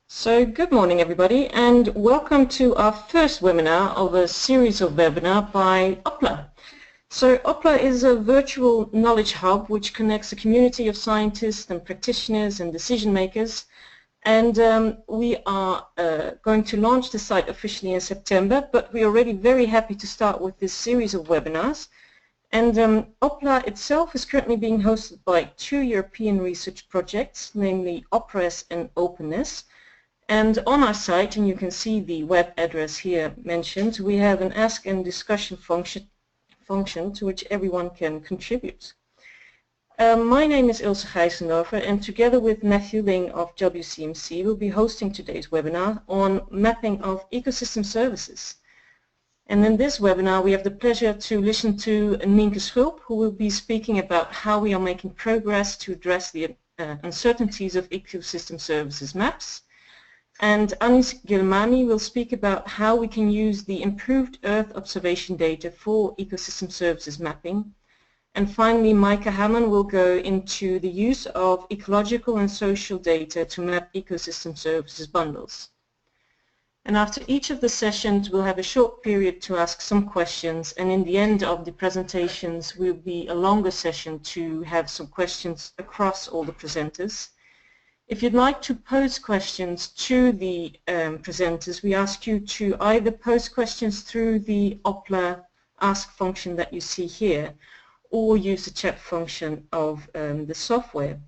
So good morning everybody, and welcome to our first webinar of a series of webinars by Oppla. So Oppla is a virtual knowledge hub which connects a community of scientists and practitioners and decision makers, and we are going to launch the site officially in September, but we're already very happy to start with this series of webinars. And Oppla itself is currently being hosted by two European research projects, namely Oppress and Openness. And on our site, and you can see the web address here mentioned, we have an ask and discussion function to which everyone can contribute. My name is Ilse Gijsendorfer, and together with Matthew Ling of WCMC, we'll be hosting today's webinar on mapping of ecosystem services. And in this webinar, we have the pleasure to listen to Nienke Schulp, who will be speaking about how we are making progress to address the uncertainties of ecosystem services maps. And Anis Gilmani will speak about how we can use the improved Earth observation data for ecosystem services mapping. And finally, Micah Hammond will go into the use of ecological and social data to map ecosystem services bundles. And after each of the sessions, we'll have a short period to ask some questions, and in the end of the presentations will be a longer session to have some questions across all the presenters. If you'd like to pose questions to the presenters, we ask you to either pose questions through the Oppla ask function that you see here, or use the chat function of the software.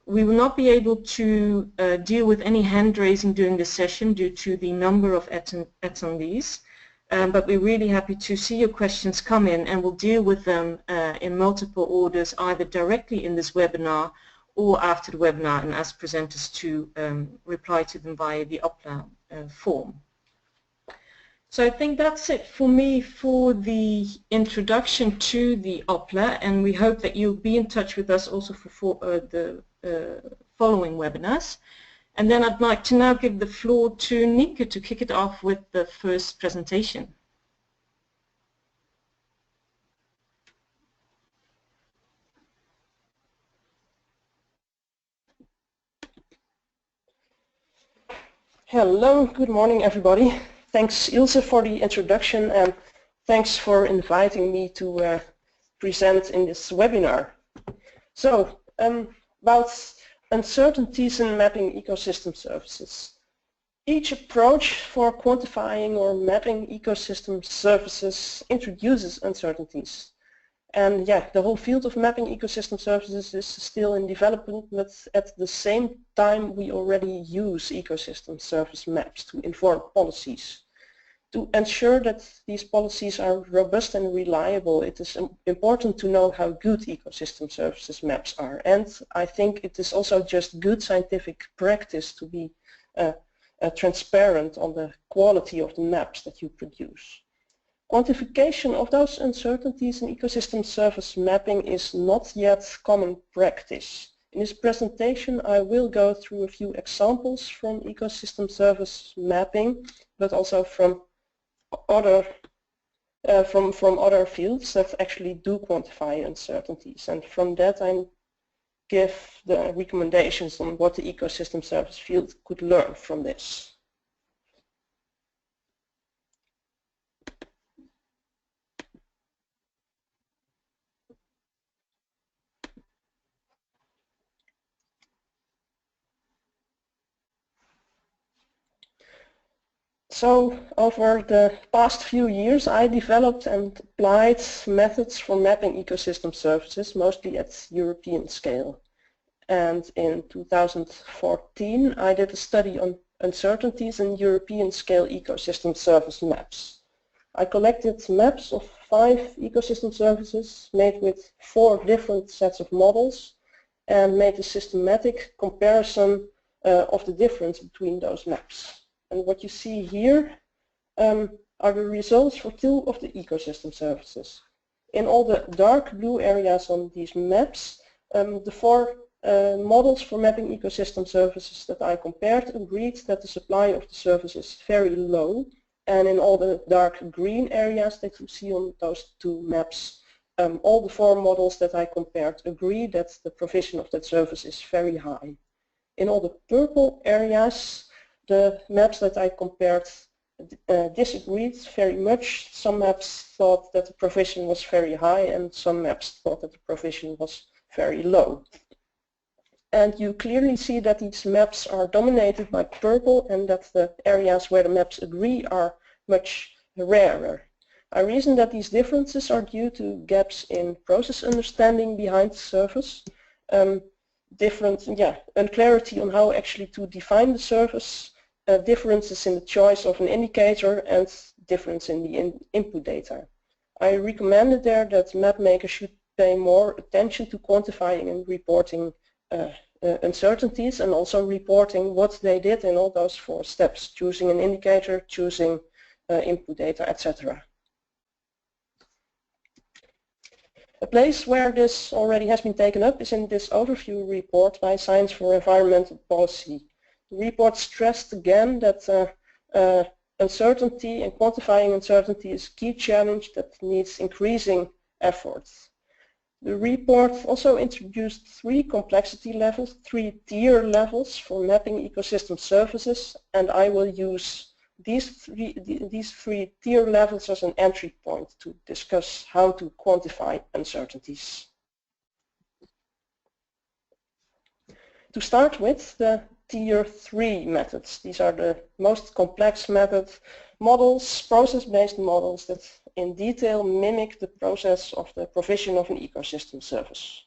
We will not be able to deal with any hand raising during the session due to the number of attendees, but we're really happy to see your questions come in, and we'll deal with them in multiple orders, either directly in this webinar or after the webinar, and ask presenters to reply to them via the Oppla form. So I think that's it for me for the introduction to the Oppla, and we hope that you'll be in touch with us also for the following webinars. And then I'd like to now give the floor to Nienke to kick it off with the first presentation. Hello, good morning everybody. Thanks Ilse for the introduction, and thanks for inviting me to present in this webinar. So, about uncertainties in mapping ecosystem services. Each approach for quantifying or mapping ecosystem services introduces uncertainties. And yeah, the whole field of mapping ecosystem services is still in development, but at the same time we already use ecosystem service maps to inform policies. To ensure that these policies are robust and reliable, it is important to know how good ecosystem services maps are. And I think it is also just good scientific practice to be transparent on the quality of the maps that you produce. Quantification of those uncertainties in ecosystem service mapping is not yet common practice. In this presentation I will go through a few examples from ecosystem service mapping, but also from other fields that actually do quantify uncertainties, and from that I give the recommendations on what the ecosystem service field could learn from this. So over the past few years I developed and applied methods for mapping ecosystem services, mostly at European scale. And in 2014 I did a study on uncertainties in European scale ecosystem service maps. I collected maps of 5 ecosystem services made with 4 different sets of models and made a systematic comparison of the difference between those maps. And what you see here are the results for 2 of the ecosystem services. In all the dark blue areas on these maps, the 4 models for mapping ecosystem services that I compared agreed that the supply of the service is very low. And in all the dark green areas that you see on those 2 maps, all the 4 models that I compared agree that the provision of that service is very high. In all the purple areas, the maps that I compared disagreed very much. Some maps thought that the provision was very high and some maps thought that the provision was very low. And you clearly see that these maps are dominated by purple and that the areas where the maps agree are much rarer. I reason that these differences are due to gaps in process understanding behind the surface, unclarity on how actually to define the surface, differences in the choice of an indicator, and difference in the input data. I recommended there that map makers should pay more attention to quantifying and reporting uncertainties, and also reporting what they did in all those 4 steps, choosing an indicator, choosing input data, etc. A place where this already has been taken up is in this overview report by Science for Environmental Policy. The report stressed again that uncertainty and quantifying uncertainty is a key challenge that needs increasing efforts. The report also introduced 3 complexity levels, 3 tier levels for mapping ecosystem services, and I will use these three tier levels as an entry point to discuss how to quantify uncertainties. To start with, the tier 3 methods. These are the most complex models, process-based models that in detail mimic the process of the provision of an ecosystem service.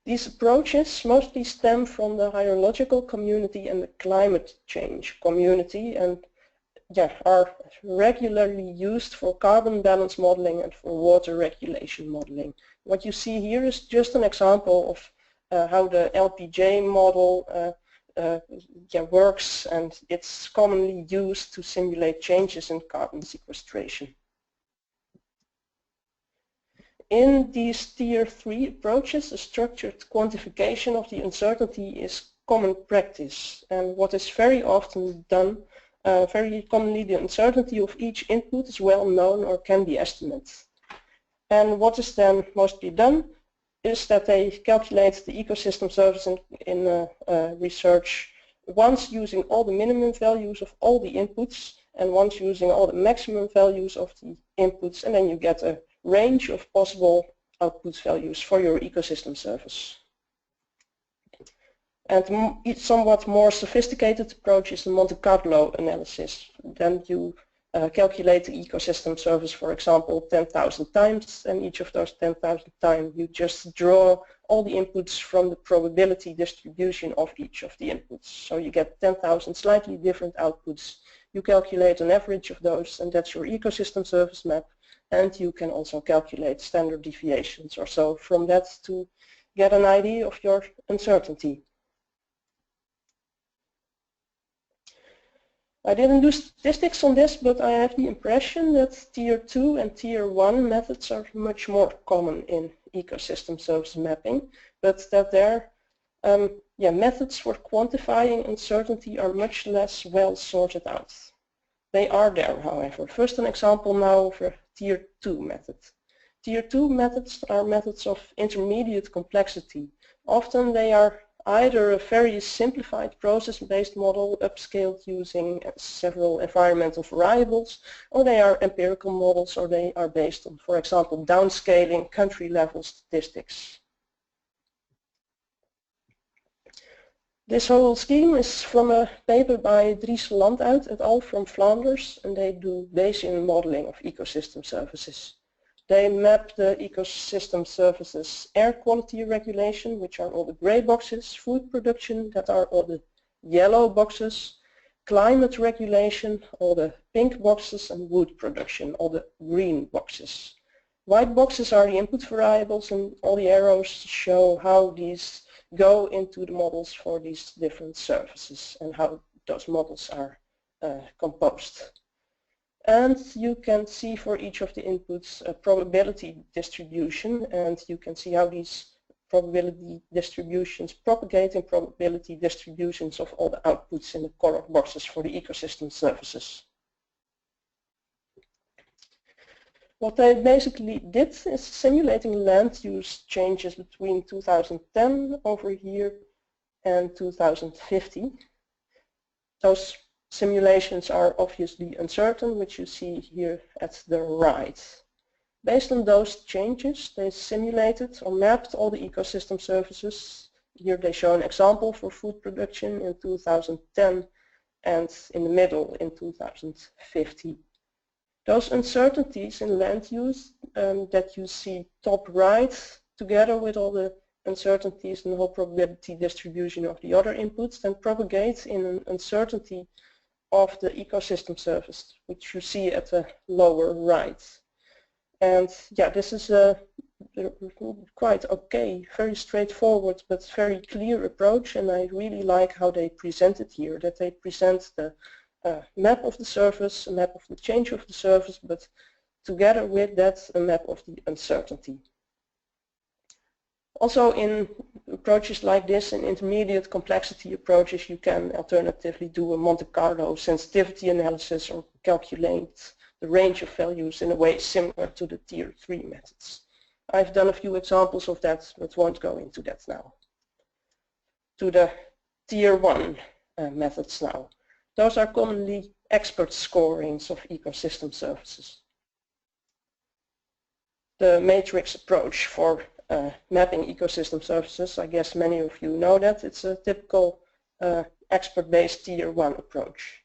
These approaches mostly stem from the hydrological community and the climate change community, and are regularly used for carbon balance modeling and for water regulation modeling. What you see here is just an example of how the LPJ model works, and it's commonly used to simulate changes in carbon sequestration. In these tier 3 approaches, a structured quantification of the uncertainty is common practice, and what is very often done, very commonly the uncertainty of each input is well known or can be estimated. And what is then mostly done is that they calculate the ecosystem service in research once using all the minimum values of all the inputs and once using all the maximum values of the inputs, and then you get a range of possible output values for your ecosystem service. And somewhat more sophisticated approach is the Monte Carlo analysis. Then you calculate the ecosystem service, for example, 10,000 times, and each of those 10,000 times you just draw all the inputs from the probability distribution of each of the inputs. So you get 10,000 slightly different outputs. You calculate an average of those, and that's your ecosystem service map. And you can also calculate standard deviations or so from that to get an idea of your uncertainty. I didn't do statistics on this, but I have the impression that tier 2 and tier 1 methods are much more common in ecosystem service mapping, but that their methods for quantifying uncertainty are much less well sorted out. They are there, however. First, an example now of a tier 2 method. Tier 2 methods are methods of intermediate complexity. Often they are either a very simplified process-based model upscaled using several environmental variables, or they are empirical models, or they are based on, for example, downscaling country-level statistics. This whole scheme is from a paper by Dries Landuit et al. From Flanders, and they do Bayesian modeling of ecosystem services. They map the ecosystem services air quality regulation, which are all the gray boxes, food production, that are all the yellow boxes, climate regulation, all the pink boxes, and wood production, all the green boxes. White boxes are the input variables, and all the arrows show how these go into the models for these different services and how those models are composed. And you can see for each of the inputs a probability distribution, and you can see how these probability distributions propagate in probability distributions of all the outputs in the color boxes for the ecosystem services. What they basically did is simulating land use changes between 2010 over here and 2050. Those simulations are obviously uncertain, which you see here at the right. Based on those changes, they simulated or mapped all the ecosystem services. Here they show an example for food production in 2010 and in the middle in 2050. Those uncertainties in land use that you see top right, together with all the uncertainties in the whole probability distribution of the other inputs, then propagate in an uncertainty of the ecosystem surface, which you see at the lower right. And yeah, this is a quite okay, very straightforward but very clear approach, and I really like how they present it here, that they present the map of the surface, a map of the change of the surface, but together with that a map of the uncertainty. Also in approaches like this, in intermediate complexity approaches, you can alternatively do a Monte Carlo sensitivity analysis or calculate the range of values in a way similar to the tier 3 methods. I've done a few examples of that, but won't go into that now. To the tier 1 methods now. Those are commonly expert scorings of ecosystem services. The matrix approach for mapping ecosystem services, I guess many of you know that. It's a typical expert-based tier 1 approach.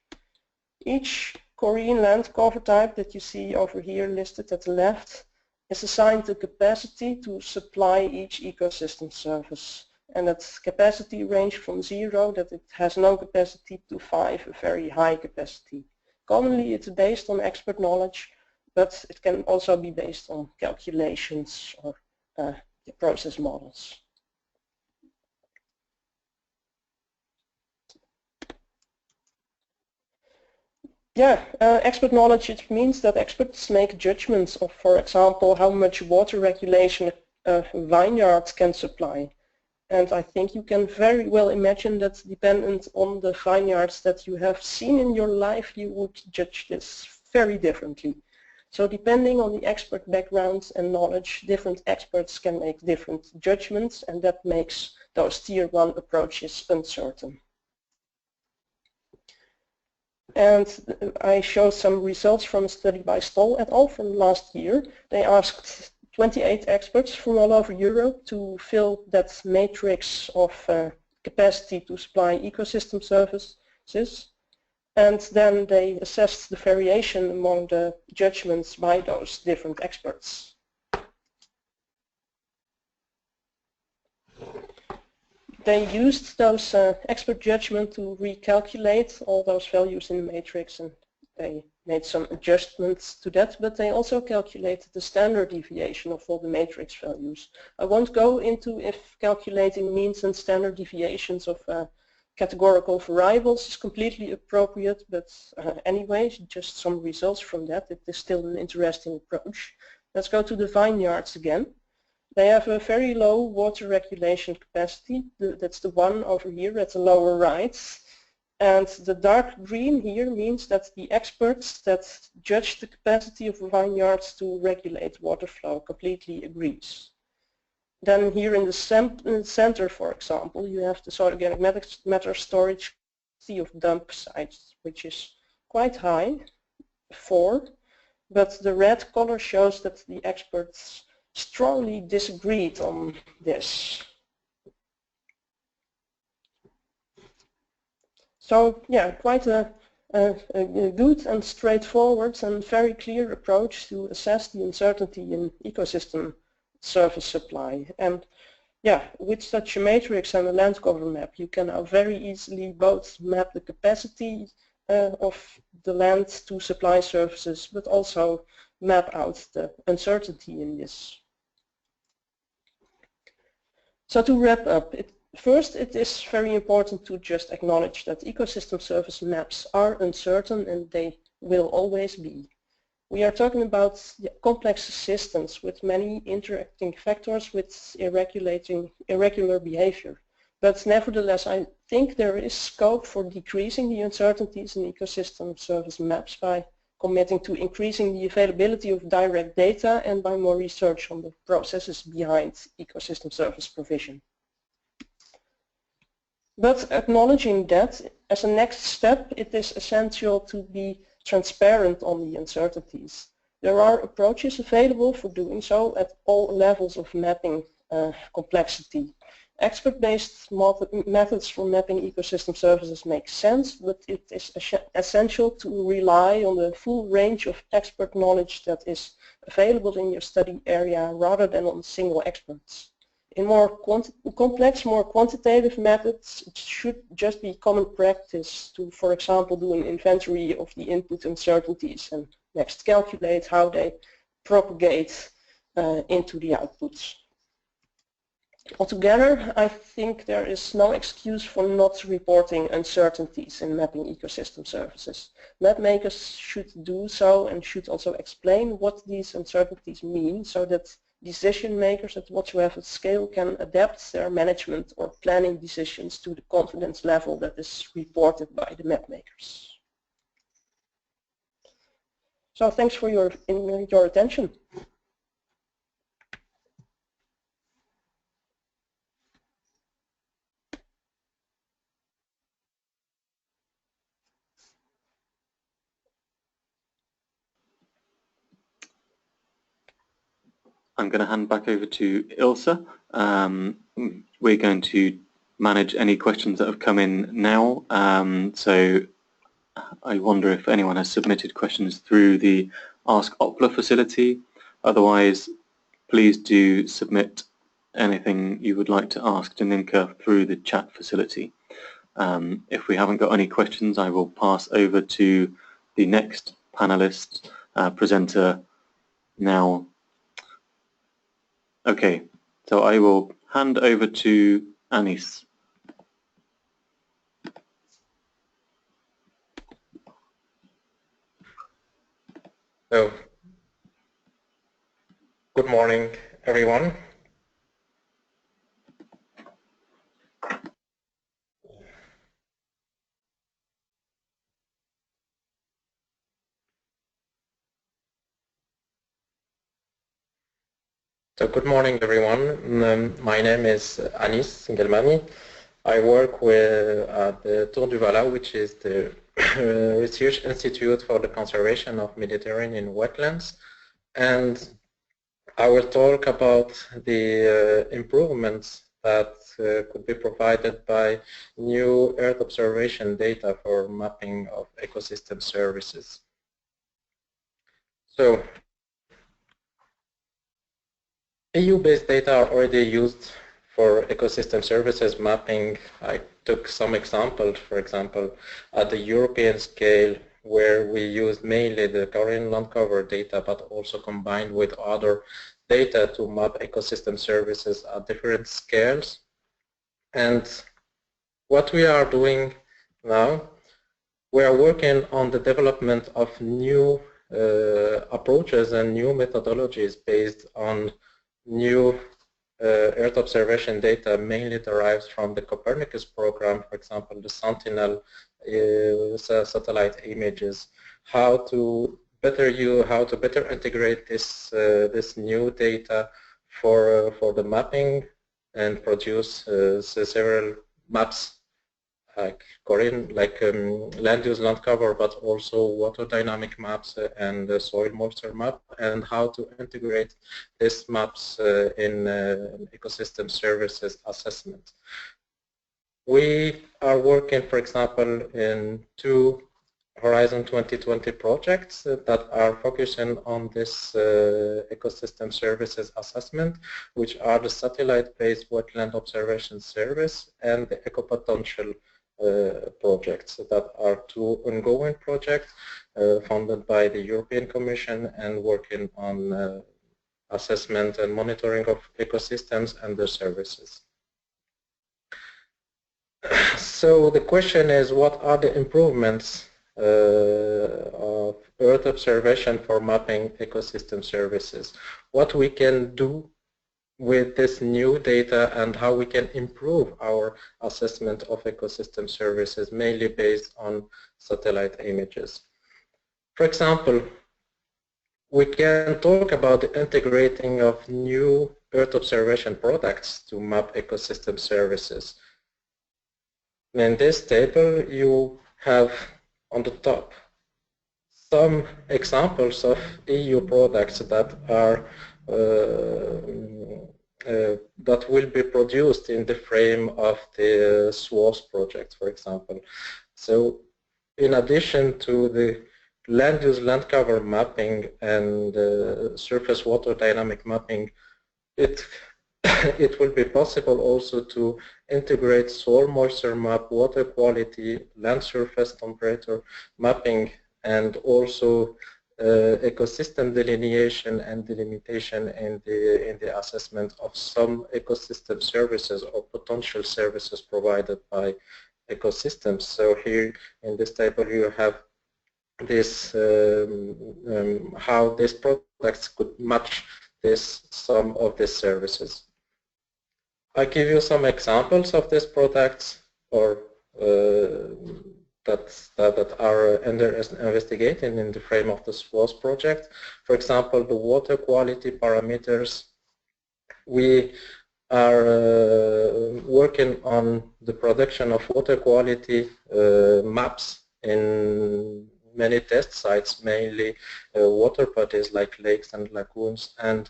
Each Korean land cover type that you see over here listed at the left is assigned a capacity to supply each ecosystem service. And that capacity range from 0, that it has no capacity, to 5, a very high capacity. Commonly it's based on expert knowledge, but it can also be based on calculations or process models. Expert knowledge, it means that experts make judgments of, for example, how much water regulation a vineyard can supply. And I think you can very well imagine that dependent on the vineyards that you have seen in your life, you would judge this very differently. So depending on the expert background and knowledge, different experts can make different judgments, and that makes those tier 1 approaches uncertain. And I show some results from a study by Stoll et al. From last year. They asked 28 experts from all over Europe to fill that matrix of capacity to supply ecosystem services. And then they assessed the variation among the judgments by those different experts. They used those expert judgment to recalculate all those values in the matrix, and they made some adjustments to that, but they also calculated the standard deviation of all the matrix values. I won't go into if calculating means and standard deviations of categorical variables is completely appropriate, but anyway, just some results from that. It is still an interesting approach. Let's go to the vineyards again. They have a very low water regulation capacity. That's the one over here at the lower right. And the dark green here means that the experts that judge the capacity of vineyards to regulate water flow completely agrees. Then here in the center, for example, you have the solid organic matter storage of dump sites, which is quite high, 4, but the red color shows that the experts strongly disagreed on this. So yeah, quite a good and straightforward and very clear approach to assess the uncertainty in ecosystem surface supply. And yeah, with such a matrix and a land cover map, you can now very easily both map the capacity of the land to supply services, but also map out the uncertainty in this. So to wrap up, first it is very important to just acknowledge that ecosystem surface maps are uncertain, and they will always be. We are talking about complex systems with many interacting factors with irregular behavior. But nevertheless, I think there is scope for decreasing the uncertainties in ecosystem surface maps by committing to increasing the availability of direct data and by more research on the processes behind ecosystem service provision. But acknowledging that, as a next step, it is essential to be transparent on the uncertainties. There are approaches available for doing so at all levels of mapping complexity. Expert-based methods for mapping ecosystem services make sense, but it is essential to rely on the full range of expert knowledge that is available in your study area rather than on single experts. In more complex, more quantitative methods, it should just be common practice to, for example, do an inventory of the input uncertainties and next calculate how they propagate into the outputs. Altogether, I think there is no excuse for not reporting uncertainties in mapping ecosystem services. Map makers should do so and should also explain what these uncertainties mean so that decision makers at whatsoever scale can adapt their management or planning decisions to the confidence level that is reported by the map makers. So thanks for your attention. I'm going to hand back over to Ilse. We're going to manage any questions that have come in now. So I wonder if anyone has submitted questions through the Ask Oppla facility. Otherwise, please do submit anything you would like to ask to Ninka through the chat facility. If we haven't got any questions, I will pass over to the next panelist presenter now. Okay, so I will hand over to Anis. So, good morning, everyone. So, good morning, everyone. My name is Anis Gelmani. I work with the Tour du Vala, which is the Research Institute for the Conservation of Mediterranean Wetlands. And I will talk about the improvements that could be provided by new Earth observation data for mapping of ecosystem services. So, EU-based data are already used for ecosystem services mapping. I took some examples, for example, at the European scale, where we used mainly the Korean land cover data, but also combined with other data to map ecosystem services at different scales. And what we are doing now, we are working on the development of new approaches and new methodologies based on new Earth observation data, mainly derives from the Copernicus program, for example, the Sentinel satellite images, how to better integrate this this new data for the mapping and produce several maps like land use, land cover, but also water dynamic maps and soil moisture map, and how to integrate these maps in ecosystem services assessment. We are working, for example, in 2 Horizon 2020 projects that are focusing on this ecosystem services assessment, which are the satellite-based wetland observation service and the ecopotential projects that are 2 ongoing projects funded by the European Commission and working on assessment and monitoring of ecosystems and their services. So the question is, what are the improvements of Earth observation for mapping ecosystem services? What we can do with this new data and how we can improve our assessment of ecosystem services, mainly based on satellite images. For example, we can talk about the integrating of new Earth observation products to map ecosystem services. In this table, you have on the top some examples of EU products that are that will be produced in the frame of the SWOS project, for example. So in addition to the land use land cover mapping and surface water dynamic mapping, it it will be possible also to integrate soil moisture map, water quality, land surface temperature mapping, and also ecosystem delineation and delimitation in the assessment of some ecosystem services or potential services provided by ecosystems. So here in this table you have this how these products could match some of these services. I give you some examples of these products or that are under investigating in the frame of the SWOS project. For example, the water quality parameters. We are working on the production of water quality maps in many test sites, mainly water bodies like lakes and lagoons, and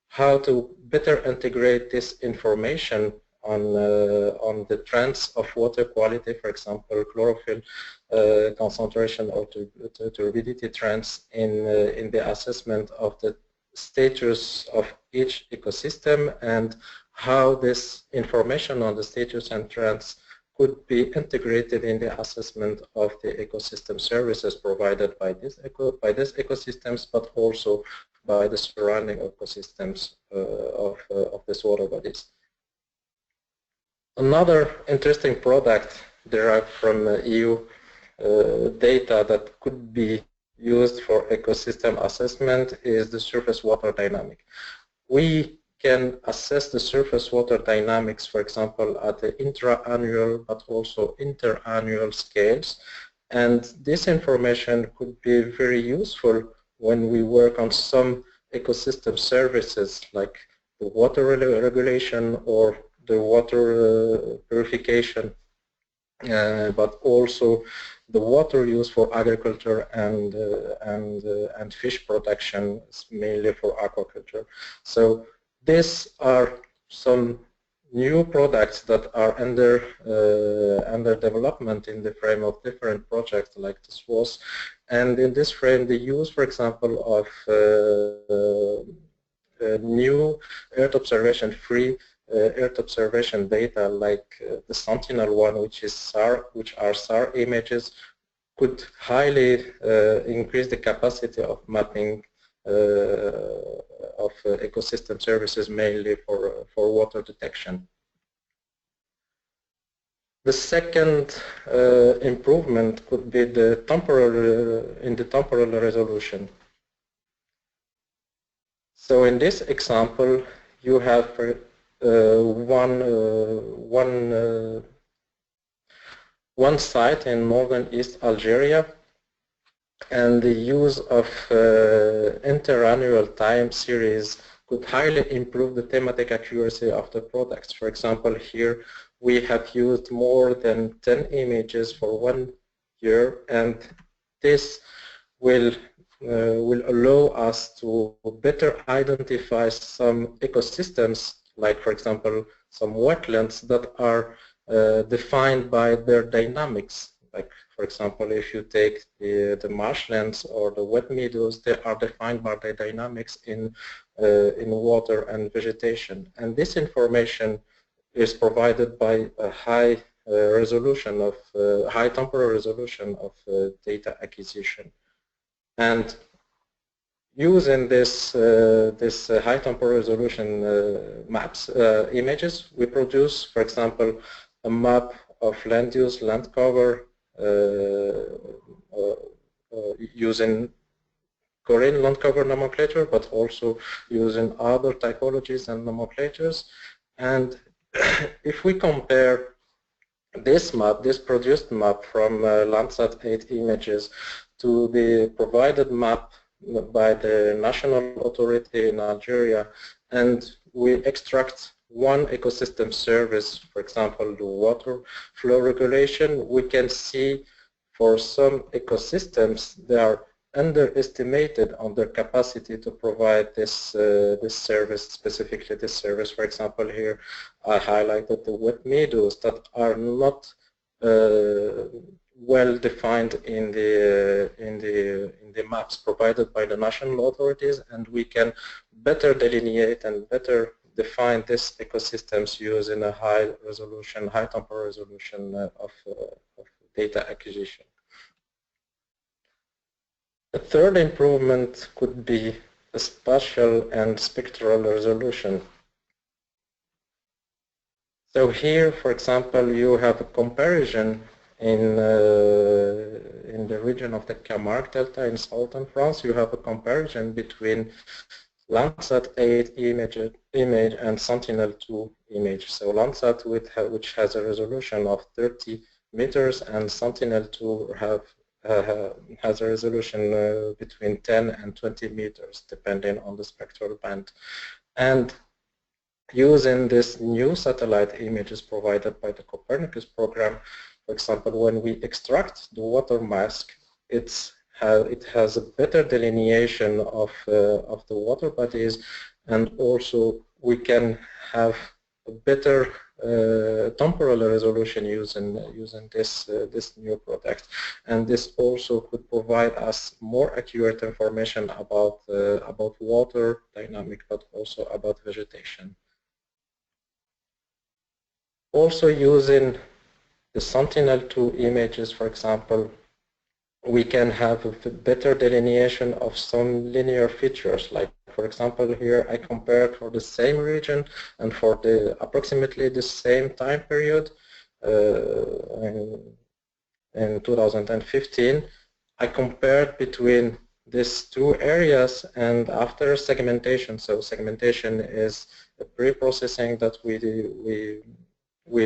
how to better integrate this information on the trends of water quality, for example, chlorophyll concentration or turbidity trends in the assessment of the status of each ecosystem, and how this information on the status and trends could be integrated in the assessment of the ecosystem services provided by these ecosystems, but also by the surrounding ecosystems of these water bodies. Another interesting product derived from EU data that could be used for ecosystem assessment is the surface water dynamic. We can assess the surface water dynamics, for example, at the intra-annual but also inter-annual scales, and this information could be very useful when we work on some ecosystem services like the water regulation or the water purification, but also the water used for agriculture and fish production, mainly for aquaculture. So these are some new products that are under development in the frame of different projects like the SWOS. And in this frame, the use, for example, of new Earth observation free Earth observation data like the Sentinel one, which are SAR images, could highly increase the capacity of mapping of ecosystem services, mainly for water detection. The second improvement could be the temporal resolution. So in this example, you have one site in northern East Algeria, and the use of interannual time series could highly improve the thematic accuracy of the products. For example, here we have used more than 10 images for 1 year, and this will allow us to better identify some ecosystems, like for example some wetlands that are defined by their dynamics. Like for example, if you take the marshlands or the wet meadows, they are defined by their dynamics in water and vegetation. And this information is provided by a high resolution of high temporal resolution of data acquisition. And using this high temporal resolution maps images, we produce, for example, a map of land use, land cover using Korean land cover nomenclature, but also using other typologies and nomenclatures. And if we compare this map, this produced map from Landsat 8 images to the provided map by the national authority in Algeria, and we extract one ecosystem service, for example, the water flow regulation, we can see for some ecosystems they are underestimated on their capacity to provide this this service, specifically this service. For example, here I highlighted the wet meadows that are not well defined in the maps provided by the national authorities, and we can better delineate and better define these ecosystems using a high resolution, high temporal resolution of data acquisition. The third improvement could be the spatial and spectral resolution. So here, for example, you have a comparison in the region of the Camargue Delta in southern France. You have a comparison between Landsat 8 image and Sentinel-2 image. So Landsat, which has a resolution of 30 meters, and Sentinel-2 has a resolution between 10 and 20 meters, depending on the spectral band. And using this new satellite images provided by the Copernicus program, for example, when we extract the water mask, it has a better delineation of the water bodies, and also we can have a better temporal resolution using this new product, and this also could provide us more accurate information about water dynamic, but also about vegetation. Also using the Sentinel-2 images, for example, we can have a better delineation of some linear features. Like, for example, here I compared for the same region and for the approximately the same time period in 2015. I compared between these two areas, and after segmentation. So segmentation is a pre-processing that we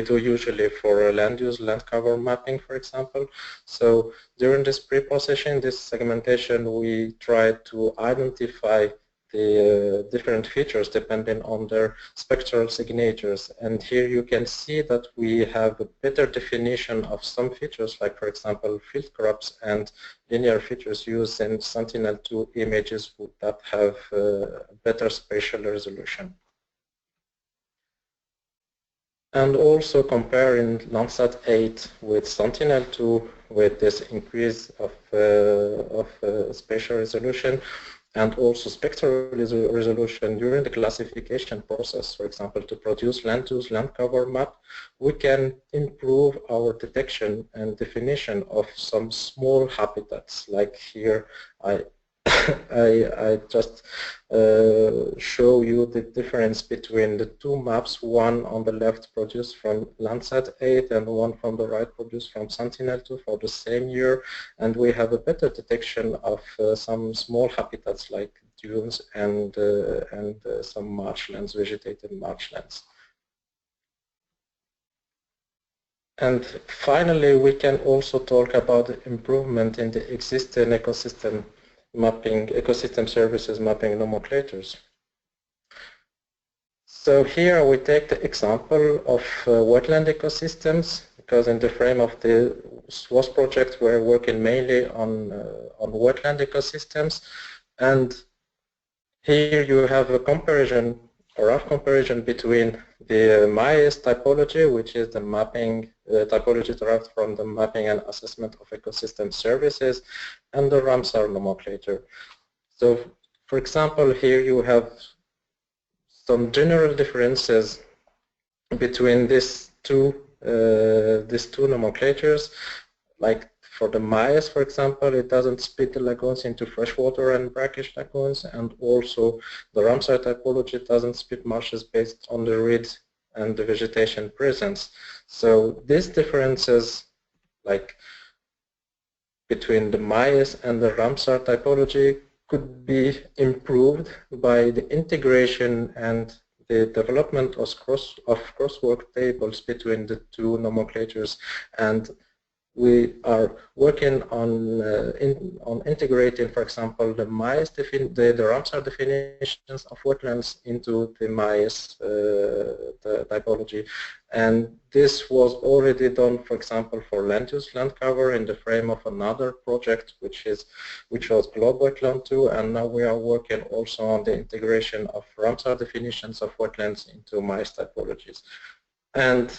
do usually for land use, land cover mapping, for example. So during this pre-processing, this segmentation, we try to identify the different features depending on their spectral signatures. And here you can see that we have a better definition of some features, like, for example, field crops and linear features used in Sentinel-2 images that have better spatial resolution. And also comparing Landsat 8 with Sentinel-2 with this increase of spatial resolution and also spectral resolution during the classification process, for example, to produce land use, land cover map, we can improve our detection and definition of some small habitats. Like here, I just show you the difference between the two maps, one on the left produced from Landsat 8 and one from the right produced from Sentinel-2 for the same year, and we have a better detection of some small habitats like dunes and some marshlands, vegetated marshlands. And finally, we can also talk about the improvement in the existing ecosystem mapping, ecosystem services mapping nomenclatures. So here we take the example of wetland ecosystems, because in the frame of the SWOS project we're working mainly on wetland ecosystems, and here you have a comparison, a rough comparison between the MIAS typology, which is the mapping typology derived from the mapping and assessment of ecosystem services, and the Ramsar nomenclature. So, for example, here you have some general differences between these two nomenclatures. Like for the MIAS, for example, it doesn't split the lagoons into freshwater and brackish lagoons, and also the Ramsar typology doesn't split marshes based on the reed and the vegetation presence. So these differences, like between the MIAS and the Ramsar typology, could be improved by the integration and the development of crosswalk tables between the two nomenclatures, and we are working on integrating, for example, the Ramsar definitions of wetlands into the MICE the typology, and this was already done, for example, for land use land cover in the frame of another project, which was Globe Wetland 2, and now we are working also on the integration of Ramsar definitions of wetlands into MICE typologies. And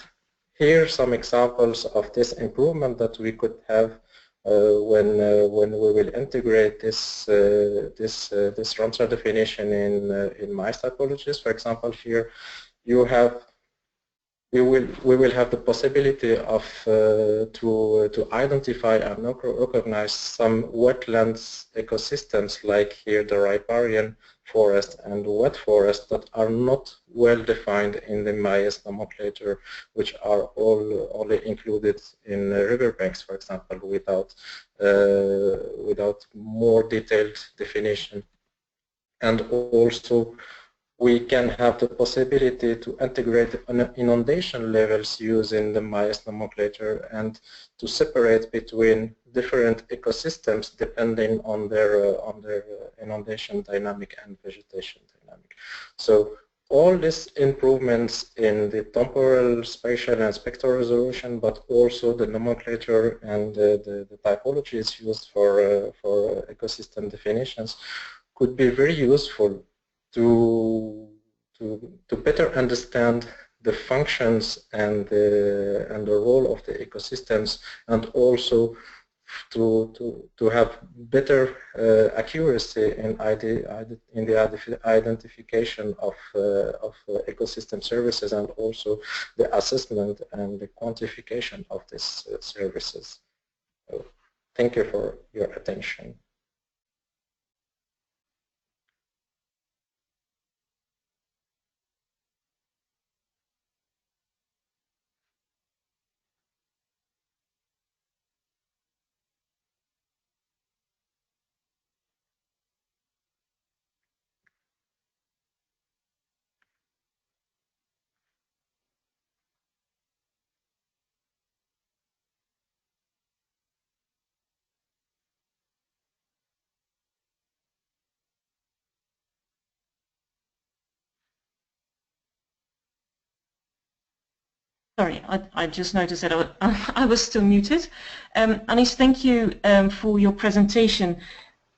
here are some examples of this improvement that we could have when we will integrate this Ramsar definition in MICE typologies. For example, here we will have the possibility of to identify and recognize some wetlands ecosystems, like here the riparian forest and wet forest, that are not well defined in the MICE nomenclature, which are only included in riverbanks, for example, without more detailed definition. And also we can have the possibility to integrate inundation levels using the MICE nomenclature and to separate between different ecosystems depending on their inundation dynamic and vegetation dynamic. So all these improvements in the temporal, spatial, and spectral resolution, but also the nomenclature and the typologies used for ecosystem definitions, could be very useful to better understand the functions and the role of the ecosystems, and also to have better accuracy in the identification of ecosystem services, and also the assessment and the quantification of these services. So, thank you for your attention. Sorry, I just noticed that I was still muted. Anis, thank you for your presentation.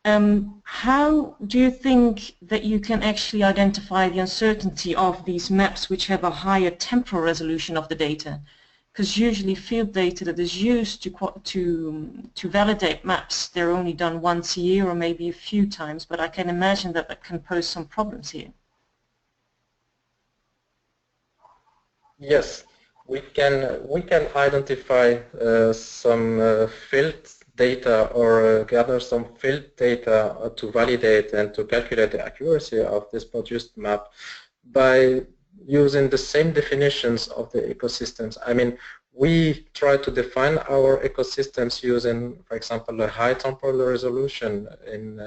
How do you think that you can actually identify the uncertainty of these maps which have a higher temporal resolution of the data? Because usually field data that is used to validate maps, they're only done once a year or maybe a few times, but I can imagine that that can pose some problems here. Yes. We can identify some field data or gather some field data to validate and to calculate the accuracy of this produced map by using the same definitions of the ecosystems. I mean, we try to define our ecosystems using, for example, a high temporal resolution in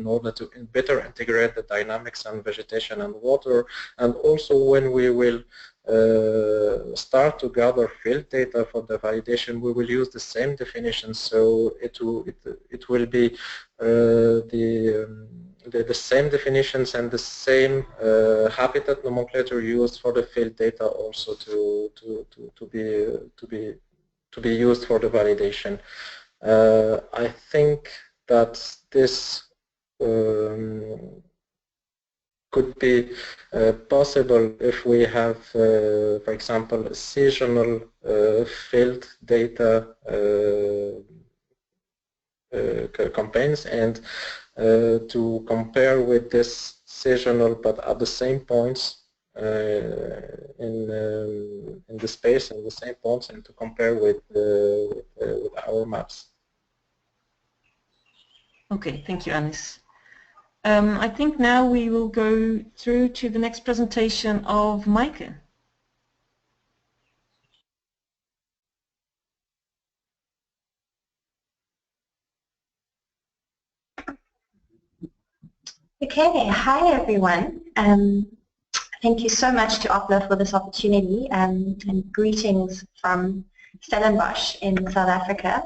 order to better integrate the dynamics and vegetation and water, and also when we will start to gather field data for the validation, we will use the same definition. So it will be the same definitions and the same habitat nomenclature used for the field data also to be used for the validation. I think that this could be possible if we have, for example, seasonal field data campaigns, and to compare with this seasonal but at the same points in the space and the same points, and to compare with our maps. Okay, thank you, Anis. I think now we will go through to the next presentation of Maaike. Okay, hi everyone. Thank you so much to Oppla for this opportunity, and greetings from Stellenbosch in South Africa,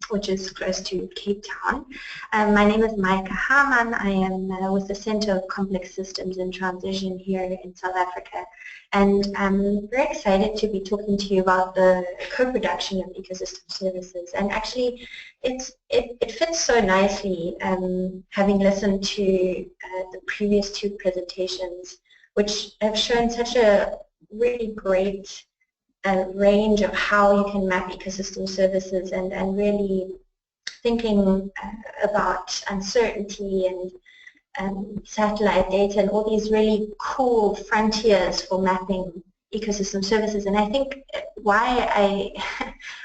which is close to Cape Town. My name is Maika Haman. I am with the Center of Complex Systems and Transition here in South Africa. And I'm very excited to be talking to you about the co-production of ecosystem services. And actually, it fits so nicely, having listened to the previous two presentations, which have shown such a really great range of how you can map ecosystem services and really thinking about uncertainty and satellite data and all these really cool frontiers for mapping ecosystem services. And I think why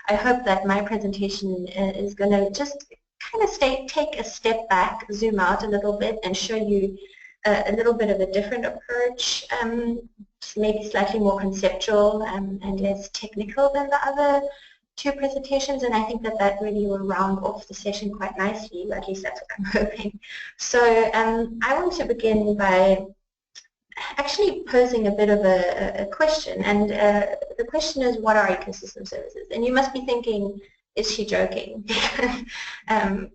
I hope that my presentation is going to just kind of take a step back, zoom out a little bit, and show you a little bit of a different approach, maybe slightly more conceptual and less technical than the other two presentations, and I think that really will round off the session quite nicely, at least that's what I'm hoping. So I want to begin by actually posing a bit of a question, and the question is, what are ecosystem services? And you must be thinking, is she joking?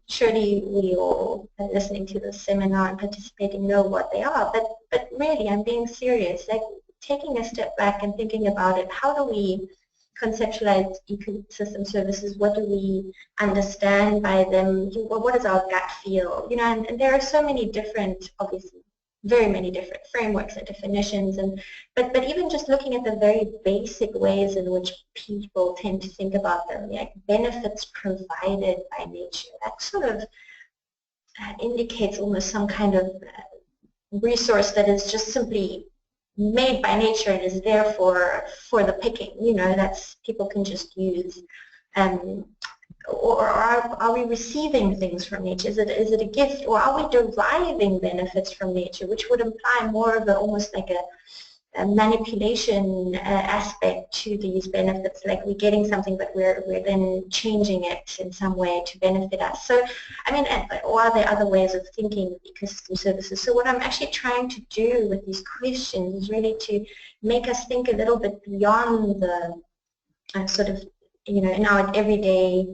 Surely we all listening to this seminar and participating know what they are, but really I'm being serious, like taking a step back and thinking about it. How do we conceptualize ecosystem services? What do we understand by them? What is our gut feel? You know, and there are so many different, obviously, very many different frameworks and definitions, and but even just looking at the very basic ways in which people tend to think about them, like benefits provided by nature, that sort of indicates almost some kind of resource that is just simply made by nature and is there for the picking. You know, that's people can just use. Or are we receiving things from nature? Is it a gift, or are we deriving benefits from nature, which would imply more of almost like a manipulation aspect to these benefits, like we're getting something but we're then changing it in some way to benefit us. So, I mean, or are there other ways of thinking of ecosystem services? So what I'm actually trying to do with these questions is really to make us think a little bit beyond the sort of, you know, in our everyday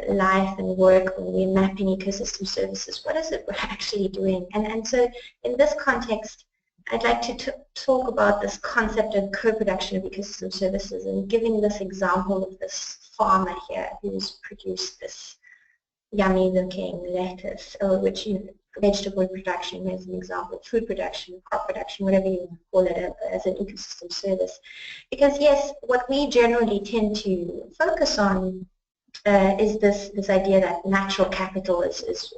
life and work when we're mapping ecosystem services. What is it we're actually doing? And so in this context, I'd like to talk about this concept of co-production of ecosystem services, and giving this example of this farmer here who's produced this yummy looking lettuce, or which, you know, vegetable production as an example, food production, crop production, whatever you want to call it, as an ecosystem service. Because yes, what we generally tend to focus on is this idea that natural capital is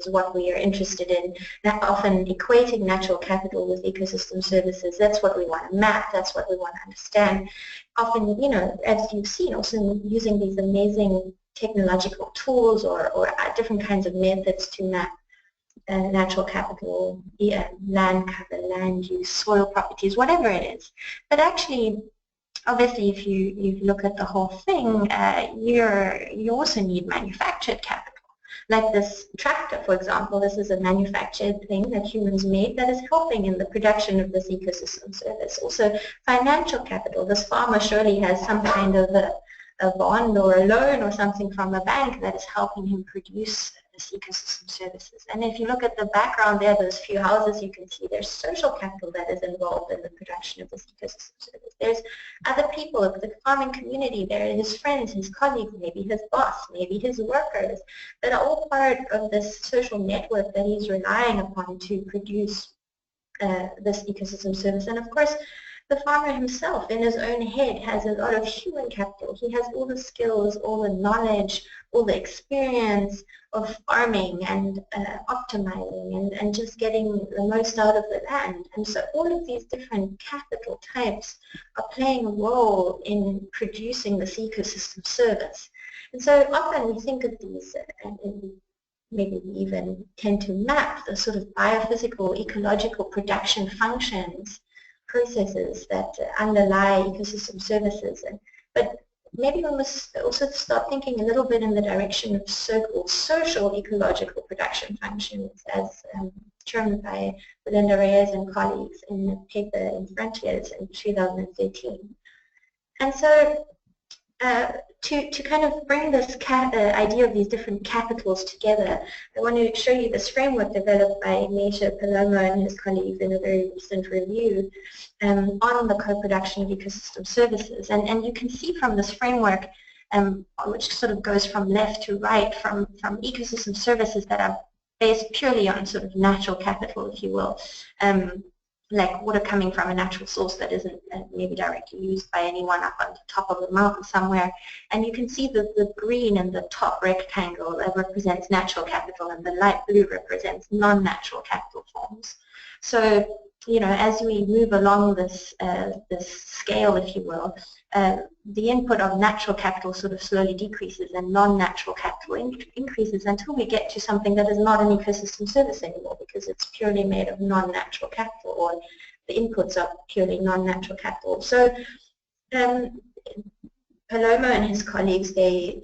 what we are interested in. That often equating natural capital with ecosystem services, that's what we want to map, that's what we want to understand. Often, you know, as you've seen, also using these amazing technological tools or different kinds of methods to map natural capital, land cover, land use, soil properties, whatever it is. But actually, obviously, if you look at the whole thing, you also need manufactured capital. Like this tractor, for example, this is a manufactured thing that humans made that is helping in the production of this ecosystem service. Also, financial capital. This farmer surely has some kind of a bond or a loan or something from a bank that is helping him produce this ecosystem services. And if you look at the background there, those few houses, you can see there's social capital that is involved in the production of this ecosystem service. There's other people of the farming community, there are his friends, his colleagues, maybe his boss, maybe his workers, that are all part of this social network that he's relying upon to produce this ecosystem service. And of course, the farmer himself in his own head has a lot of human capital. He has all the skills, all the knowledge, all the experience of farming and optimizing and just getting the most out of the land. And so all of these different capital types are playing a role in producing this ecosystem service. And so often we think of these, and maybe we even tend to map the sort of biophysical, ecological production functions, processes that underlie ecosystem services. But maybe we must also start thinking a little bit in the direction of so-called social ecological production functions, as shown by Belinda Reyes and colleagues in a paper in Frontiers in 2013. And so to kind of bring this idea of these different capitals together, I want to show you this framework developed by Ignacio Palomo and his colleagues in a very recent review on the co-production of ecosystem services. And you can see from this framework, which sort of goes from left to right, from ecosystem services that are based purely on sort of natural capital, if you will, like water coming from a natural source that isn't maybe directly used by anyone up on the top of a mountain somewhere. And you can see the green in the top rectangle that represents natural capital, and the light blue represents non-natural capital forms. So, you know, as we move along this scale, if you will, the input of natural capital sort of slowly decreases and non-natural capital increases until we get to something that is not an ecosystem service anymore, because it's purely made of non-natural capital, or the inputs are purely non-natural capital. So Palomo and his colleagues, they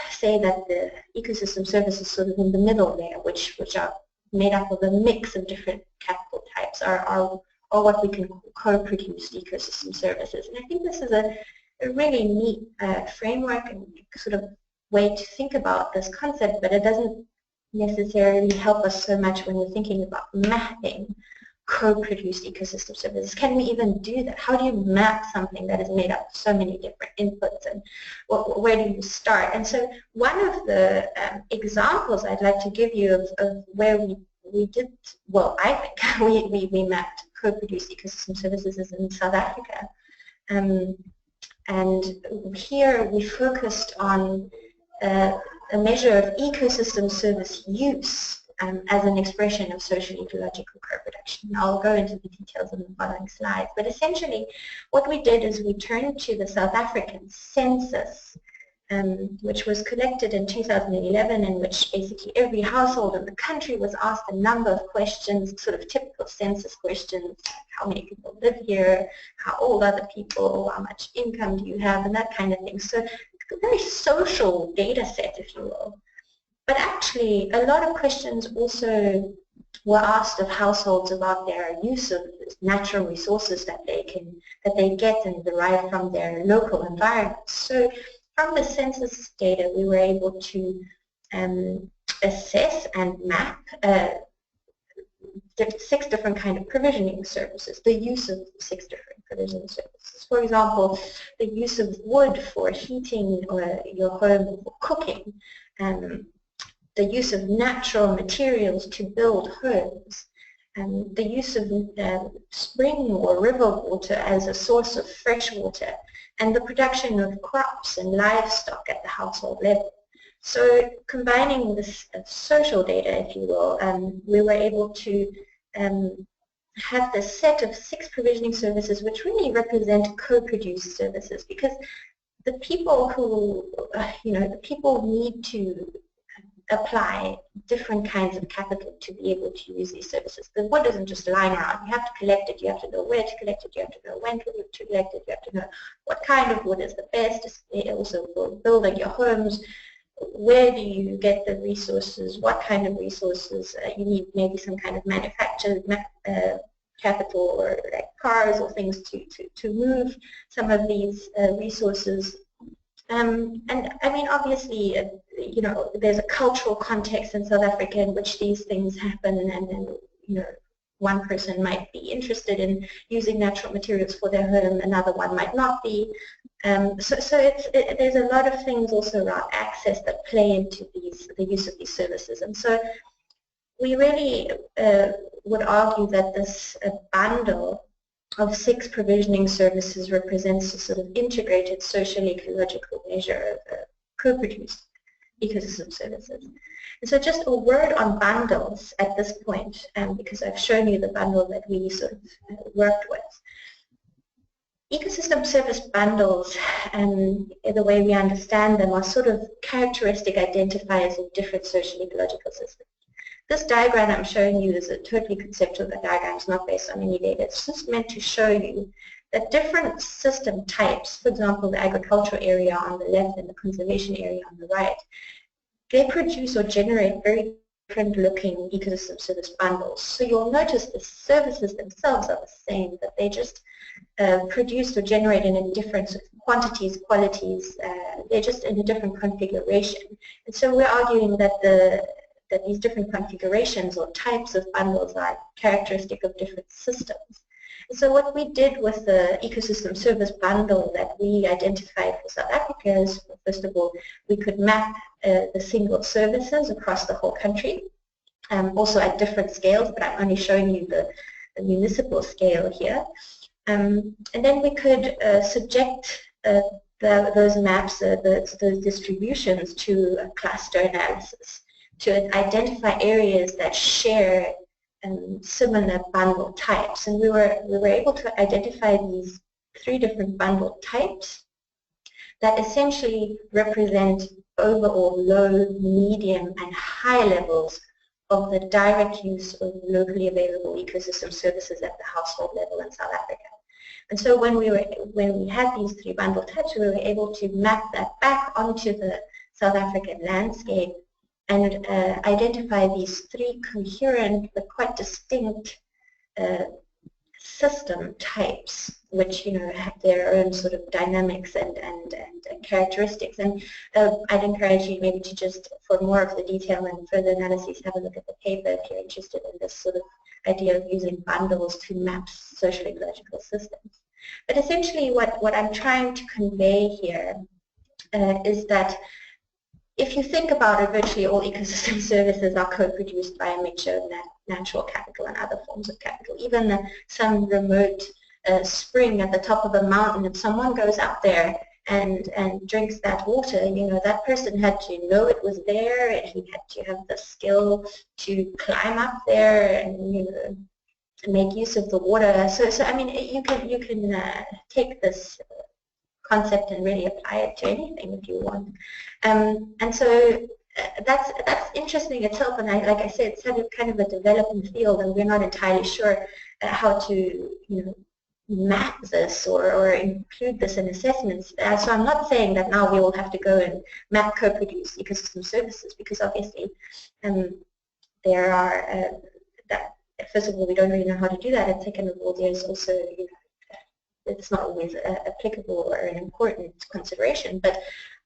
say that the ecosystem service is sort of in the middle there, which are made up of a mix of different capital types, are what we can call co-produced ecosystem services. And I think this is a really neat framework and sort of way to think about this concept, but it doesn't necessarily help us so much when we're thinking about mapping co-produced ecosystem services. Can we even do that? How do you map something that is made up of so many different inputs, and where do you start? And so one of the examples I'd like to give you of where we did, well, I think we mapped co-produced ecosystem services is in South Africa. And here we focused on a measure of ecosystem service use as an expression of social ecological co-production. I'll go into the details in the following slides, but essentially what we did is we turned to the South African census, which was collected in 2011, in which basically every household in the country was asked a number of questions, sort of typical census questions: how many people live here, how old are the people, how much income do you have, and that kind of thing. So a very social data set, if you will. But actually, a lot of questions also were asked of households about their use of natural resources that they get and derive from their local environment. So from the census data, we were able to assess and map 6 different kinds of provisioning services, the use of 6 different provisioning services. For example, the use of wood for heating your home, for cooking, the use of natural materials to build homes, and the use of spring or river water as a source of fresh water, and the production of crops and livestock at the household level. So combining this social data, if you will, we were able to have this set of 6 provisioning services which really represent co-produced services, because the people who, the people need to apply different kinds of capital to be able to use these services. The wood isn't just lying around. You have to collect it. You have to know where to collect it. You have to know when to collect it. You have to know what kind of wood is the best. Also for building your homes, where do you get the resources? What kind of resources? You need maybe some kind of manufactured capital, or like cars or things to move some of these resources. And I mean, obviously, there's a cultural context in South Africa in which these things happen, and one person might be interested in using natural materials for their home, another one might not be. So there's a lot of things also around access that play into the use of these services, and so we really would argue that this bundle of 6 provisioning services represents a sort of integrated social ecological measure of co-produced ecosystem services. And so just a word on bundles at this point, because I've shown you the bundle that we sort of worked with. Ecosystem service bundles, the way we understand them, are sort of characteristic identifiers of different social ecological systems. This diagram I'm showing you is a totally conceptual diagram. It's not based on any data. It's just meant to show you that different system types, for example, the agricultural area on the left and the conservation area on the right, they produce or generate very different looking ecosystem service bundles. So you'll notice the services themselves are the same, but they just produced or generated in different sort of quantities, qualities, they're just in a different configuration. And so we're arguing that that these different configurations or types of bundles are characteristic of different systems. And so what we did with the ecosystem service bundle that we identified for South Africa is, first of all, we could map the single services across the whole country, also at different scales, but I'm only showing you the municipal scale here. And then we could subject those maps, those distributions to a cluster analysis to identify areas that share similar bundle types. And we were able to identify these 3 different bundle types that essentially represent overall low, medium, and high levels of the direct use of locally available ecosystem services at the household level in South Africa. And so when we had these 3 bundle types, we were able to map that back onto the South African landscape and identify these 3 coherent but quite distinct system types, which have their own sort of dynamics and characteristics. And I'd encourage you maybe to just, for more of the detail and further analyses, have a look at the paper if you're interested in this sort of idea of using bundles to map social ecological systems. But essentially what I'm trying to convey here is that if you think about it, virtually all ecosystem services are co-produced by a mixture of natural capital and other forms of capital. Even some remote spring at the top of a mountain, if someone goes up there and drinks that water, that person had to know it was there, and he had to have the skill to climb up there and make use of the water. So I mean, you can take this concept and really apply it to anything if you want. And so that's interesting itself, and like I said, it's kind of a developing field, and we're not entirely sure how to map this or include this in assessments. So I'm not saying that now we will have to go and map co-produce ecosystem services, because obviously there are first of all, we don't really know how to do that, and second of all, there's also it's not always applicable or an important consideration. But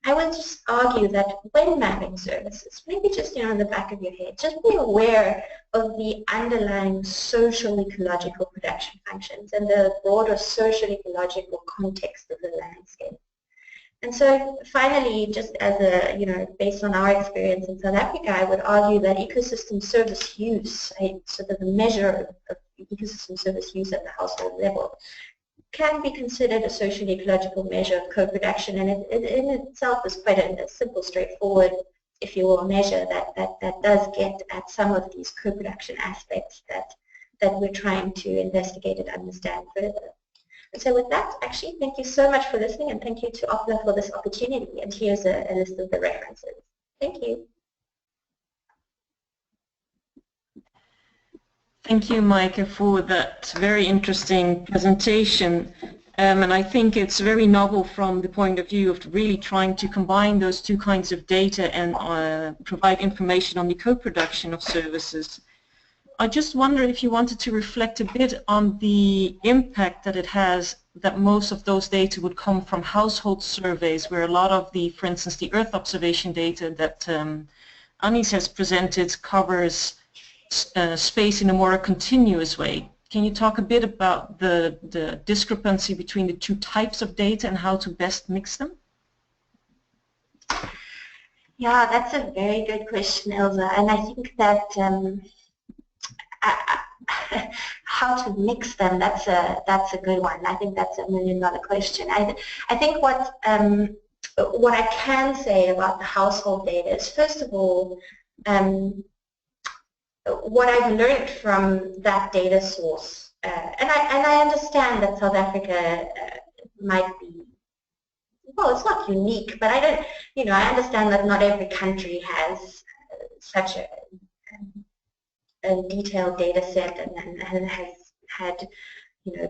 I would just argue that when mapping services, maybe just in the back of your head, just be aware of the underlying social ecological production functions and the broader social ecological context of the landscape. And so finally, just as a, based on our experience in South Africa, I would argue that ecosystem service use, sort of the measure of ecosystem service use at the household level, can be considered a social ecological measure of co-production, and it in itself is quite a simple, straightforward, if you will, measure that does get at some of these co-production aspects that we're trying to investigate and understand further. And so with that, actually, thank you so much for listening, and thank you to Oppla for this opportunity. And here's a list of the references. Thank you. Thank you, Maike, for that very interesting presentation. And I think it's very novel from the point of view of really trying to combine those 2 kinds of data and provide information on the co-production of services. I just wonder if you wanted to reflect a bit on the impact that it has that most of those data would come from household surveys, where a lot of the, for instance, the Earth observation data that Anis has presented covers space in a more continuous way. Can you talk a bit about the discrepancy between the 2 types of data and how to best mix them? Yeah, that's a very good question, Ilse, and I think that how to mix them, that's a good one. I think that's a $1 million question. I think what I can say about the household data is, first of all, what I've learned from that data source, and I understand that South Africa might be, well, it's not unique, but I don't, I understand that not every country has such a detailed data set and has had,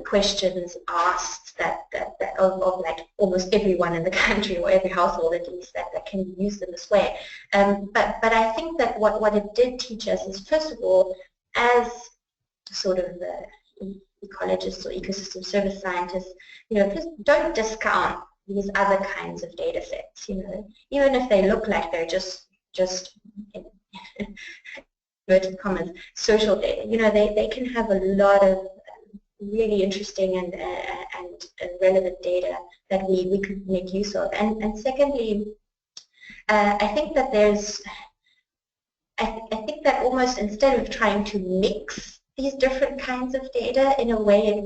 questions asked that of like almost everyone in the country, or every household at least, that can be used in this way. But I think that what it did teach us is, first of all, as sort of the ecologists or ecosystem service scientists, just don't discount these other kinds of data sets, even if they look like they're just in inverted commas, social data. They can have a lot of really interesting and relevant data that we could make use of. And secondly, I think that I think that almost instead of trying to mix these different kinds of data in a way, it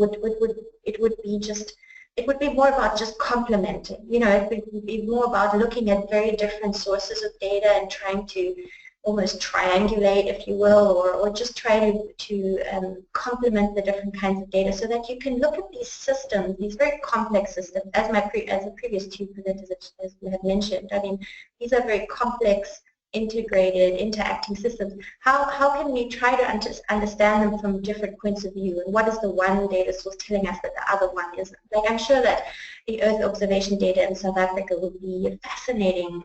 would be more about just complementing. It would be more about looking at very different sources of data and trying to almost triangulate, if you will, or just try to complement the different kinds of data so that you can look at these systems, these very complex systems, as the previous two presenters have mentioned. I mean, these are very complex, integrated, interacting systems. How can we try to understand them from different points of view, and what is the one data source telling us that the other one isn't? Like, I'm sure that the Earth observation data in South Africa would be a fascinating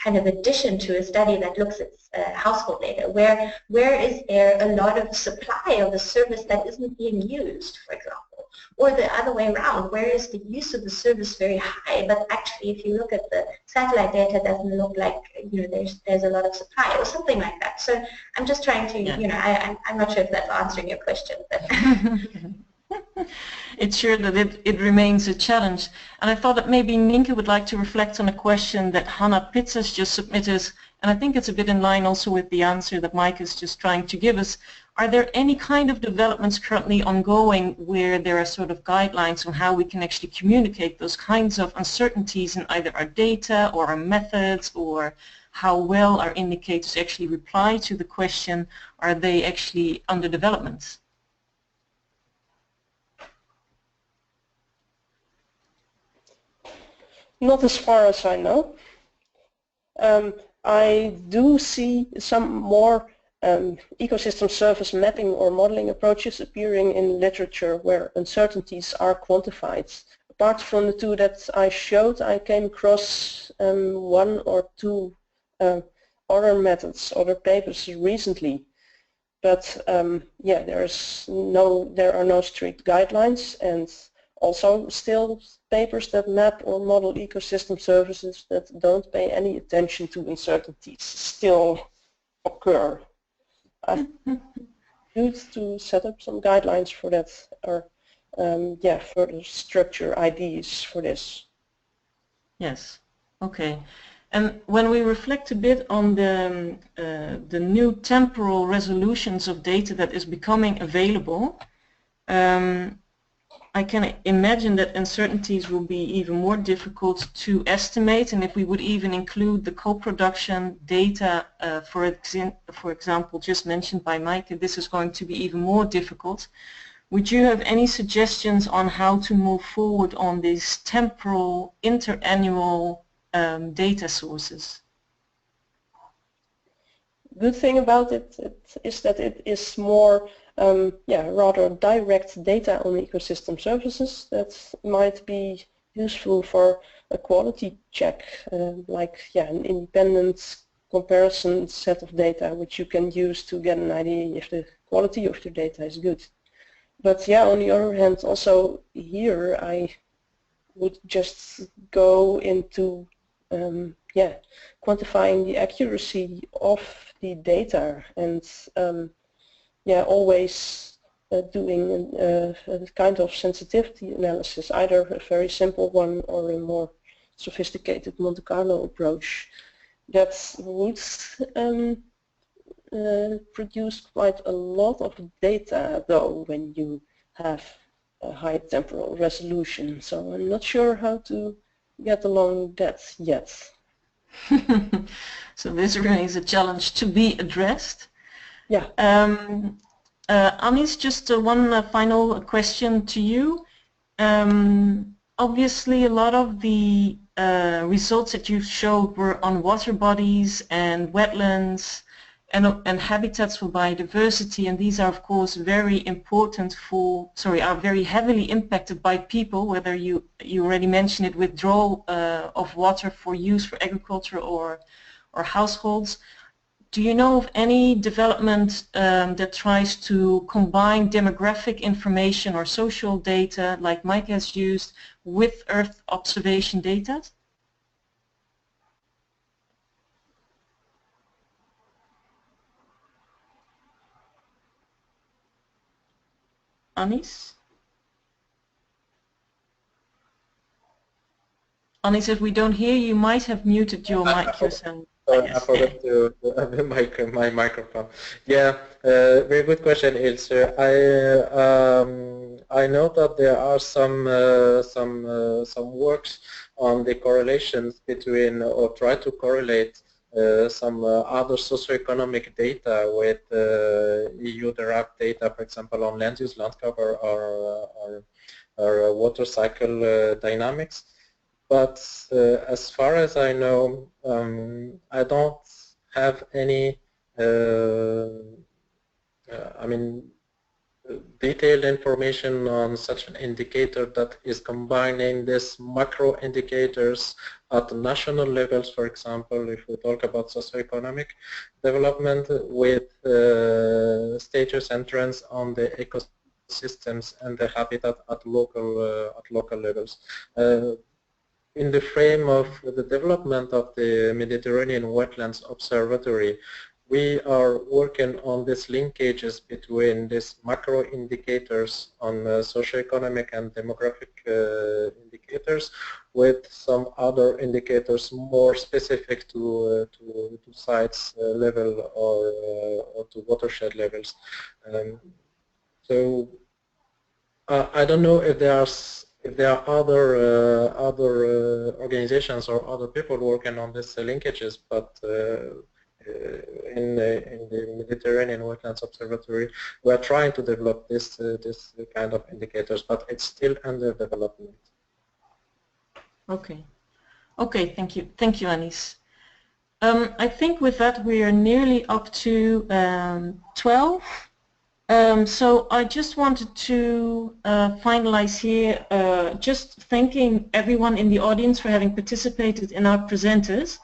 kind of addition to a study that looks at household data. Where is there a lot of supply of a service that isn't being used, for example? Or the other way around, where is the use of the service very high, but actually if you look at the satellite data, it doesn't look like there's a lot of supply, or something like that. So I'm just trying to, I'm not sure if that's answering your question. But It's sure that it remains a challenge. And I thought that maybe Nienke would like to reflect on a question that Hannah Pitzes just submitted, and I think it's a bit in line also with the answer that Mike is just trying to give us. Are there any kind of developments currently ongoing where there are sort of guidelines on how we can actually communicate those kinds of uncertainties in either our data or our methods, or how well our indicators actually reply to the question? Are they actually under development? Not as far as I know. I do see some more ecosystem service mapping or modeling approaches appearing in literature where uncertainties are quantified. Apart from the two that I showed, I came across one or two other methods, other papers recently. But yeah, there are no strict guidelines, and also still papers that map or model ecosystem services that don't pay any attention to uncertainties still occur. I need to set up some guidelines for that, or yeah, further structure ideas for this. Yes. Okay. And when we reflect a bit on the new temporal resolutions of data that is becoming available, I can imagine that uncertainties will be even more difficult to estimate, and if we would even include the co-production data, for example, just mentioned by Mike, this is going to be even more difficult. Would you have any suggestions on how to move forward on these temporal interannual data sources? Good thing about it is that it is more yeah, rather direct data on ecosystem services that might be useful for a quality check, like yeah, an independent comparison set of data which you can use to get an idea if the quality of your data is good. But yeah, on the other hand, also here I would just go into yeah, quantifying the accuracy of the data, and yeah, always doing a kind of sensitivity analysis, either a very simple one or a more sophisticated Monte Carlo approach that would produce quite a lot of data, though, when you have a high temporal resolution. So I'm not sure how to get along that yet. So this remains a challenge to be addressed. Yeah. Anis, just one final question to you. Obviously, a lot of the results that you showed were on water bodies and wetlands, and habitats for biodiversity, and these are of course very important are very heavily impacted by people, whether you already mentioned it, withdrawal of water for use for agriculture or households. Do you know of any development that tries to combine demographic information or social data, like Mike has used, with Earth observation data? Anis? Anis, if we don't hear you, might have muted your mic yourself. I forgot to have my microphone. Yeah, very good question, Ilse. I know that there are some works on the correlations between, or try to correlate some other socioeconomic data with EU derived data, for example, on land use, land cover, or water cycle dynamics. But as far as I know, I don't have any, detailed information on such an indicator that is combining these macro indicators at national levels, for example, if we talk about socioeconomic development, with status and trends on the ecosystems and the habitat at local levels. In the frame of the development of the Mediterranean Wetlands Observatory, we are working on these linkages between these macro indicators on socioeconomic and demographic indicators with some other indicators more specific to sites level or to watershed levels. So I don't know if there are other organizations or other people working on these linkages, but in the Mediterranean Wetlands Observatory, we are trying to develop this kind of indicators, but it's still under development. Okay. Okay, thank you, Anis. I think with that we are nearly up to 12. So I just wanted to finalize here, just thanking everyone in the audience for having participated in our presenters.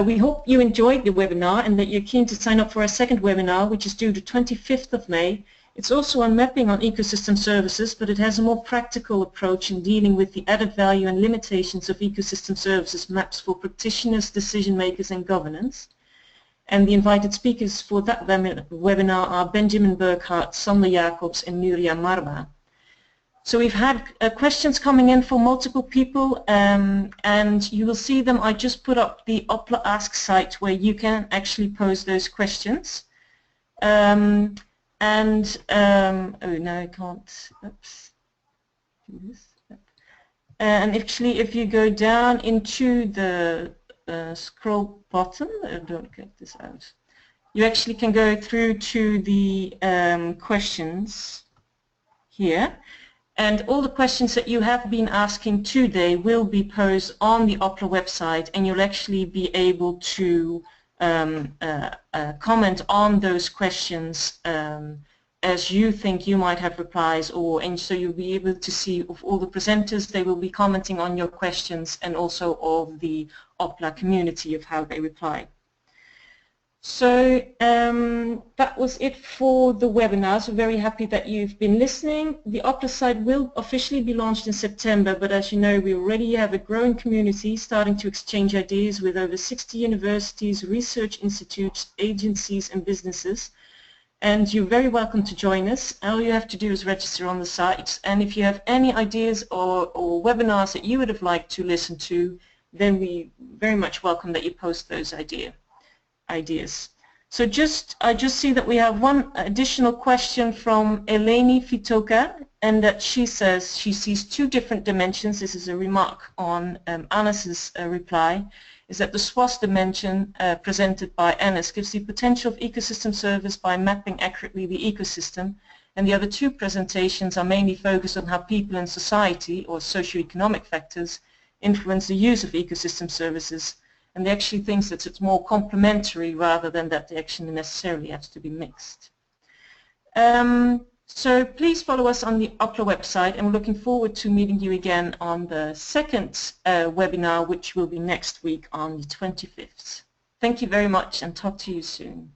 We hope you enjoyed the webinar and that you're keen to sign up for our second webinar, which is due the 25th of May. It's also on mapping on ecosystem services, but it has a more practical approach in dealing with the added value and limitations of ecosystem services maps for practitioners, decision makers and governance. And the invited speakers for that webinar are Benjamin Burkhardt, Sander Jacobs and Nuria Marba. So we've had questions coming in from multiple people, and you will see them. I just put up the Oppla Ask site where you can actually pose those questions. Oh no, I can't. Oops. Do this. And actually, if you go down into the scroll bottom, don't get this out. You actually can go through to the questions here. And all the questions that you have been asking today will be posed on the Oppla website, and you'll actually be able to comment on those questions as you think you might have replies, and so you'll be able to see of all the presenters, they will be commenting on your questions, and also of the Oppla community of how they reply. So that was it for the webinar. So very happy that you've been listening. The Oppla site will officially be launched in September, but as you know, we already have a growing community starting to exchange ideas with over 60 universities, research institutes, agencies and businesses. And you're very welcome to join us. All you have to do is register on the site. And if you have any ideas or webinars that you would have liked to listen to, then we very much welcome that you post those ideas. So I just see that we have one additional question from Eleni Fitoka, and that she says she sees two different dimensions. This is a remark on Anis's reply, is that the SWOS dimension presented by Anis gives the potential of ecosystem service by mapping accurately the ecosystem, and the other two presentations are mainly focused on how people in society or socioeconomic factors influence the use of ecosystem services, and they actually think that it's more complementary rather than that they actually necessarily have to be mixed. So please follow us on the Oppla website, and we're looking forward to meeting you again on the second webinar, which will be next week on the 25th. Thank you very much, and talk to you soon.